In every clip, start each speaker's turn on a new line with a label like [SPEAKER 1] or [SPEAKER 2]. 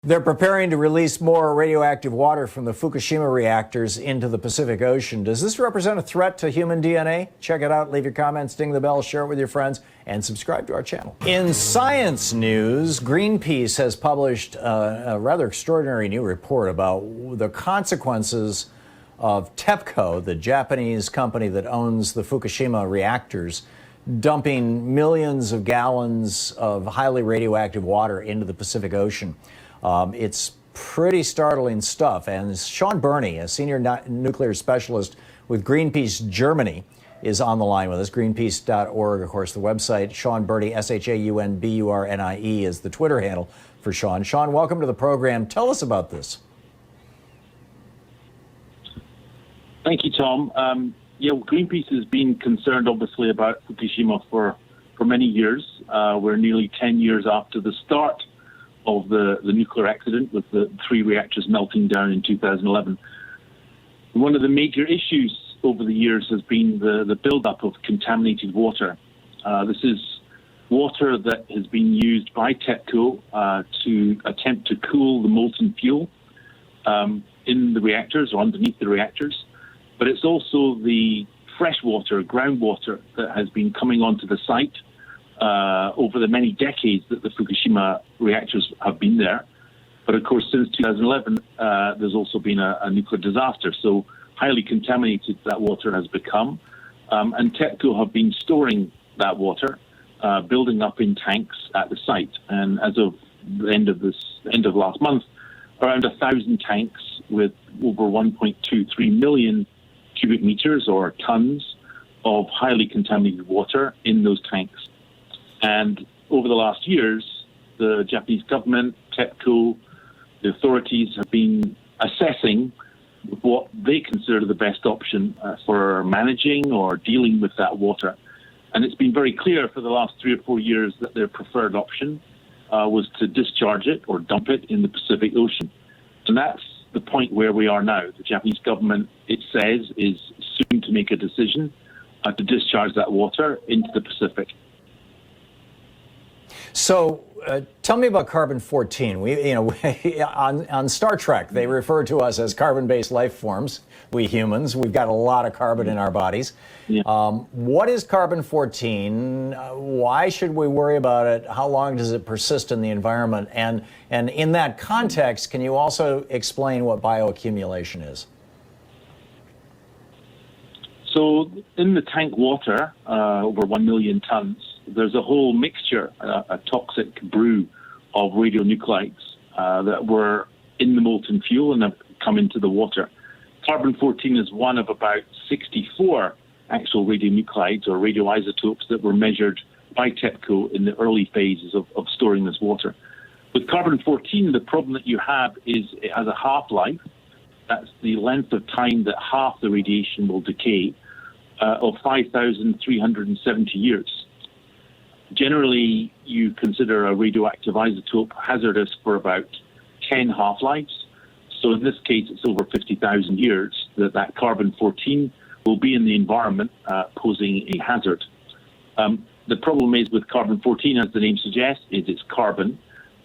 [SPEAKER 1] They're preparing to release more radioactive water from the Fukushima reactors into the Pacific Ocean. Does this represent a threat to human DNA? Check it out, leave your comments, ding the bell, share it with your friends, and subscribe to our channel. In science news, Greenpeace has published a rather extraordinary new report about the consequences of TEPCO, the Japanese company that owns the Fukushima reactors, dumping millions of gallons of highly radioactive water into the Pacific Ocean. It's pretty startling stuff. And Shaun Burnie, a senior nuclear specialist with Greenpeace Germany, is on the line with us. Greenpeace.org, of course, the website. Shaun Burnie, ShaunBurnie, is the Twitter handle for Shaun. Shaun, welcome to the program. Tell us about this.
[SPEAKER 2] Thank you, Tom. Greenpeace has been concerned, obviously, about Fukushima for many years. We're nearly 10 years after the start of the nuclear accident with the 3 reactors melting down in 2011. One of the major issues over the years has been the buildup of contaminated water. This is water that has been used by TEPCO to attempt to cool the molten fuel in the reactors or underneath the reactors. But it's also the fresh water, groundwater, that has been coming onto the site over the many decades that the Fukushima reactors have been there. But of course, since 2011, there's also been a nuclear disaster. So highly contaminated that water has become. And TEPCO have been storing that water, building up in tanks at the site. And as of the end of last month, around 1,000 tanks with over 1.23 million cubic meters or tons of highly contaminated water in those tanks. And over the last years, the Japanese government, TEPCO, the authorities have been assessing what they consider the best option for managing or dealing with that water. And it's been very clear for the last 3 or 4 years that their preferred option was to discharge it or dump it in the Pacific Ocean. And that's the point where we are now. The Japanese government, it says, is soon to make a decision to discharge that water into the Pacific.
[SPEAKER 1] So tell me about carbon-14. On Star Trek, they refer to us as carbon-based life forms, we humans. We've got a lot of carbon in our bodies. Yeah. What is carbon-14? Why should we worry about it? How long does it persist in the environment? And in that context, can you also explain what bioaccumulation is?
[SPEAKER 2] So in the tank water, over 1 million tons, there's a whole mixture, a toxic brew of radionuclides that were in the molten fuel and have come into the water. Carbon-14 is one of about 64 actual radionuclides or radioisotopes that were measured by TEPCO in the early phases of storing this water. With carbon-14, the problem that you have is it has a half-life. That's the length of time that half the radiation will decay, of 5,370 years. Generally, you consider a radioactive isotope hazardous for about 10 half-lives. So in this case, it's over 50,000 years that carbon-14 will be in the environment, posing a hazard. The problem is with carbon-14, as the name suggests, is it's carbon,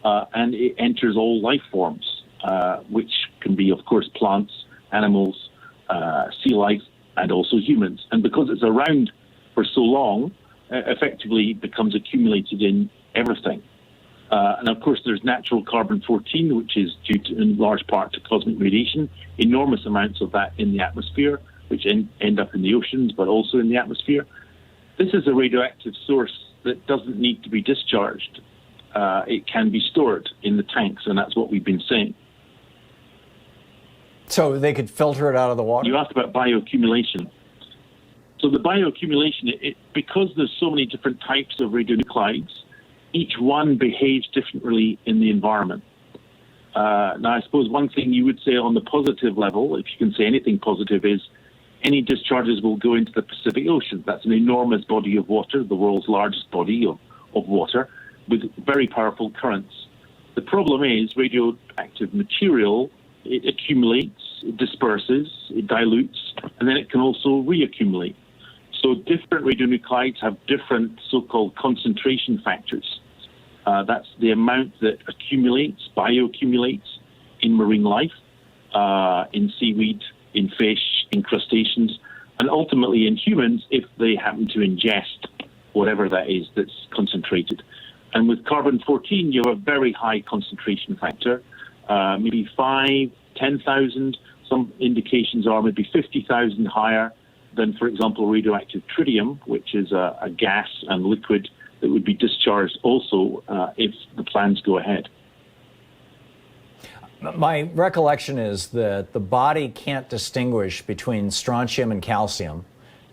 [SPEAKER 2] and it enters all life forms, which can be, of course, plants, animals, sea life, and also humans. And because it's around for so long, effectively becomes accumulated in everything. And of course, there's natural carbon-14, which is due to, in large part to cosmic radiation, enormous amounts of that in the atmosphere, which end up in the oceans, but also in the atmosphere. This is a radioactive source that doesn't need to be discharged. It can be stored in the tanks, and that's what we've been saying.
[SPEAKER 1] So they could filter it out of the water?
[SPEAKER 2] You asked about bioaccumulation. So the bioaccumulation, because there's so many different types of radionuclides, each one behaves differently in the environment. Now, I suppose one thing you would say on the positive level, if you can say anything positive, is any discharges will go into the Pacific Ocean. That's an enormous body of water, the world's largest body of water, with very powerful currents. The problem is radioactive material, it accumulates, it disperses, it dilutes, and then it can also reaccumulate. So different radionuclides have different so-called concentration factors. That's the amount that bioaccumulates in marine life, in seaweed, in fish, in crustaceans, and ultimately in humans if they happen to ingest whatever that is that's concentrated. And with carbon-14, you have a very high concentration factor, maybe 5, 10,000. Some indications are maybe 50,000 higher than, for example, radioactive tritium, which is a gas and liquid that would be discharged also if the plans go ahead.
[SPEAKER 1] My recollection is that the body can't distinguish between strontium and calcium.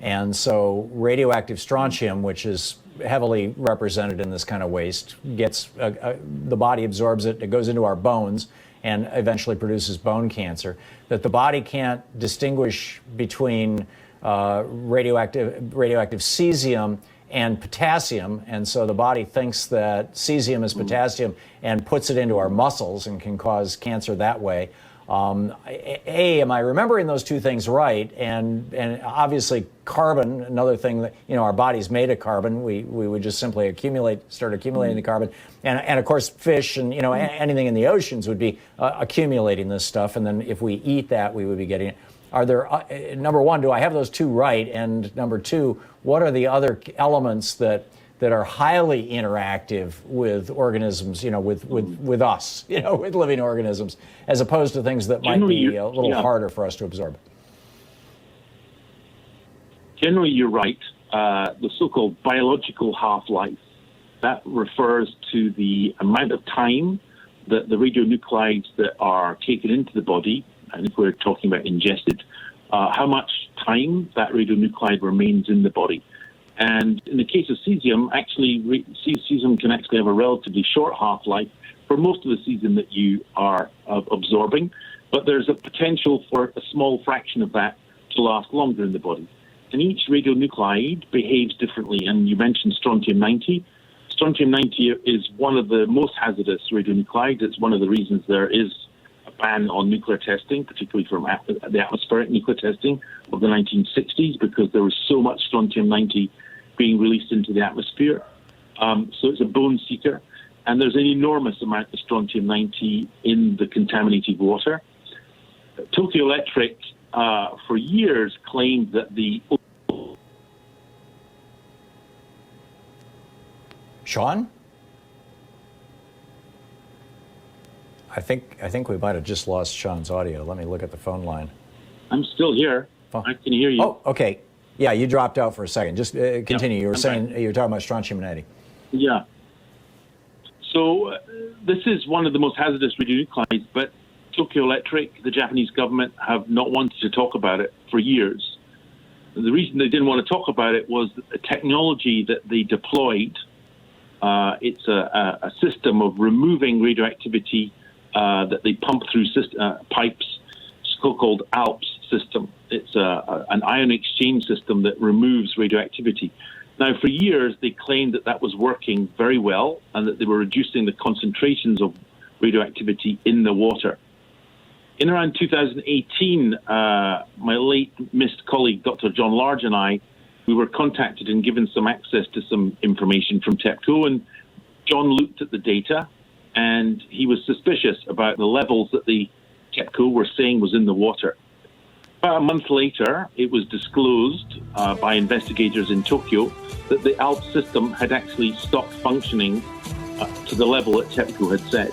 [SPEAKER 1] And so radioactive strontium, which is heavily represented in this kind of waste, gets the body absorbs it, it goes into our bones and eventually produces bone cancer. That the body can't distinguish between radioactive cesium and potassium, and so the body thinks that cesium is potassium and puts it into our muscles and can cause cancer that way. Am I remembering those two things right? And obviously carbon, another thing that, our body's made of carbon. We would just simply start accumulating the carbon. And of course fish and, anything in the oceans would be accumulating this stuff. And then if we eat that, we would be getting it. Are there, number one, do I have those two right? And number two, what are the other elements that are highly interactive with organisms, with us, with living organisms, as opposed to things that might be a little harder for us to absorb?
[SPEAKER 2] Generally, you're right. The so-called biological half-life, that refers to the amount of time that the radionuclides that are taken into the body, and if we're talking about ingested, how much time that radionuclide remains in the body. And in the case of cesium, cesium can actually have a relatively short half-life for most of the cesium that you are absorbing, but there's a potential for a small fraction of that to last longer in the body. And each radionuclide behaves differently, and you mentioned strontium-90. Strontium-90 is one of the most hazardous radionuclides. It's one of the reasons there is a ban on nuclear testing, particularly from the atmospheric nuclear testing of the 1960s, because there was so much strontium-90 being released into the atmosphere. So it's a bone seeker, and there's an enormous amount of strontium-90 in the contaminated water. Tokyo Electric, for years, claimed that the...
[SPEAKER 1] Shaun? I think we might have just lost Shaun's audio. Let me look at the phone line.
[SPEAKER 2] I'm still here. I can hear you.
[SPEAKER 1] Oh, okay. Yeah, you dropped out for a second. Just continue. You were saying you were talking about strontium-90.
[SPEAKER 2] Yeah. So this is one of the most hazardous radionuclides, but Tokyo Electric, the Japanese government, have not wanted to talk about it for years. The reason they didn't want to talk about it was that the technology that they deployed, it's a system of removing radioactivity that they pump through pipes, so-called ALPS system. It's an ion exchange system that removes radioactivity. Now, for years, they claimed that was working very well and that they were reducing the concentrations of radioactivity in the water. In around 2018, my late missed colleague, Dr. John Large, and I, we were contacted and given some access to some information from TEPCO, and John looked at the data, and he was suspicious about the levels that the TEPCO were saying was in the water. About a month later, it was disclosed by investigators in Tokyo that the ALPS system had actually stopped functioning to the level that TEPCO had said.